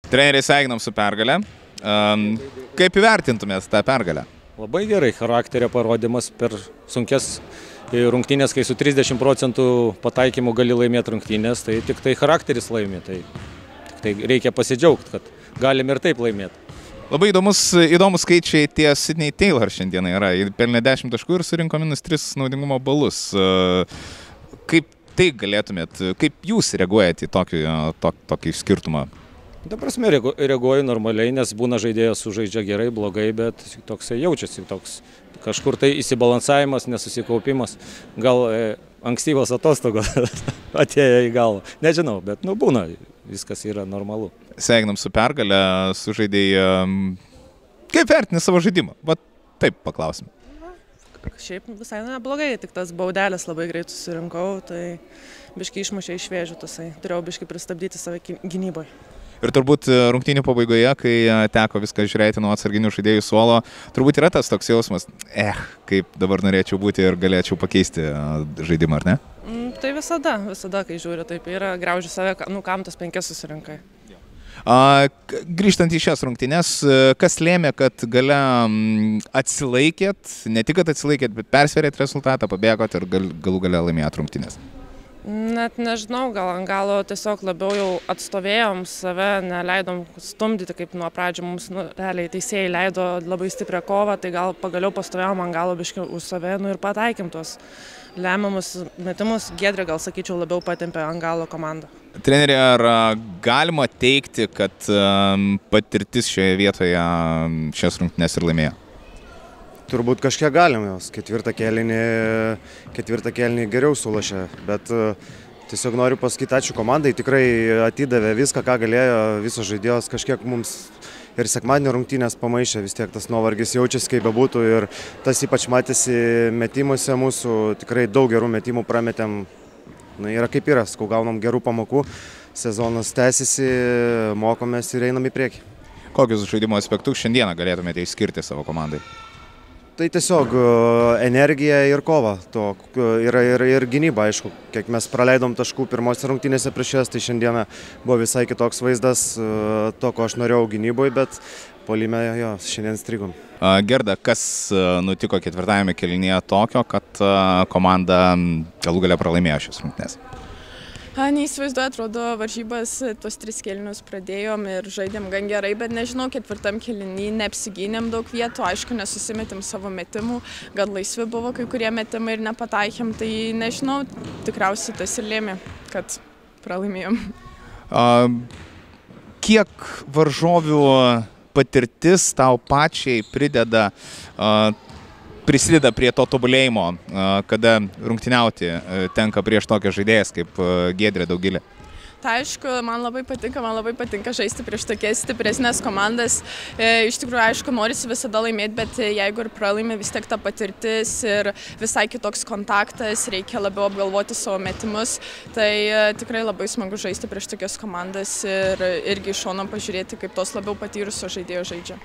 Treneriai, sveikinam su pergale. Kaip įvertintumės tą pergalę? Labai gerai, charakterio parodymas per sunkes rungtynės, kai su 30% pataikymu gali laimėti rungtynės, tai tik tai charakteris laimė. Tai reikia pasidžiaugti, kad galim ir taip laimėti. Labai įdomus skaičiai ties Sydney Taylor šiandieną yra. Jis pelnė 10 taškų ir surinko -3 naudingumo balus. Kaip tai galėtumėt, kaip jūs reaguojate į tokį skirtumą? Ta prasme, reaguoju normaliai, nes būna žaidėjas sužaidžia gerai, blogai, bet toksai jaučiasi, toks kažkur tai įsibalansavimas, nesusikaupimas, gal ankstyvos atostogos atėjo į galvą. Nežinau, bet būna, viskas yra normalu. Sveikinam su pergale, sužaidėjai. Kaip vertini savo žaidimą? Vat taip paklausim. Šiaip visai neblogai, tik tas baudelis labai greit susirinkau, tai biškai išmušė iš vėžių tasai. Turėjau biškai pristabdyti save gynyboje. Ir turbūt rungtynių pabaigoje, kai teko viską žiūrėti nuo atsarginių žaidėjų suolo, turbūt yra tas toks jausmas, kaip dabar norėčiau būti ir galėčiau pakeisti žaidimą, ar ne? Tai visada, kai žiūriu, taip yra, graužiu save, kam tas 5 susirinkai. Grįžtant į šias rungtynes, kas lėmė, kad gale atsilaikėt, ne tik kad atsilaikėt, bet persverėt rezultatą, pabėgot ir galų gale laimėjot rungtynes? Net nežinau, gal ant galo tiesiog labiau jau atstovėjom save, neleidom stumdyti kaip nuo pradžių, mums realiai teisėjai leido labai stiprią kovą, tai gal pagaliau pastovėjom ant galo biškai už save ir pataikėm tos lemiamus metimus. Giedrė, gal sakyčiau, labiau patempė ant galo komandą. Treneri, ar galima teikti, kad patirtis šioje vietoje šias rungtynes ir laimėjo? Turbūt kažkiek galim jos. Ketvirtą kėlinį geriau sulašė, bet tiesiog noriu pasakyti ačiū komandai. Tikrai atidavė viską, ką galėjo, visos žaidėjos kažkiek mums ir sekmadienio rungtynės pamaišė. Vis tiek tas nuovargis jaučiasi, kaip bebūtų, ir tas ypač matėsi metimuose mūsų. Tikrai daug gerų metimų prametėm. Yra kaip yra, gaunam gerų pamokų, sezonas tęsiasi, mokomės ir einam į priekį. Kokius žaidimo aspektus šiandieną galėtumėte išskirti savo komandai? Tai tiesiog energija ir kova, ir gynyba, aišku, kiek mes praleidom taškų pirmose rungtynėse prieš jas, tai šiandieną buvo visai kitoks vaizdas, to, ko aš norėjau gynyboje, bet puolime jo, šiandien strigom. Gerda, kas nutiko ketvirtajame kėlinyje tokio, kad komanda galų gale pralaimėjo šias rungtynes? Neįsivaizduoju, atrodo, varžybas tuos 3 kėlinius pradėjom ir žaidėm gan gerai, bet nežinau, ketvirtam kėliny neapsigynėm daug vietų, aišku, nesusimetėm savo metimų, gan laisvi buvo kai kurie metimai ir nepataikėm, tai nežinau, tikriausiai tas ir lėmė, kad pralaimėjom. Kiek varžovių patirtis tau pačiai prisideda prie to tobulėjimo, kada rungtyniauti tenka prieš tokias žaidėjas kaip Giedrė Daugilė? Tai aišku, man labai patinka žaisti prieš tokias stipresnės komandas. Iš tikrųjų, aišku, norisi visada laimėti, bet jeigu ir pralaimi, vis tiek ta patirtis ir visai kitoks kontaktas, reikia labiau apgalvoti savo metimus. Tai tikrai labai smagu žaisti prieš tokias komandas ir irgi iš šono pažiūrėti, kaip tos labiau patyrusios žaidėjos žaidžia.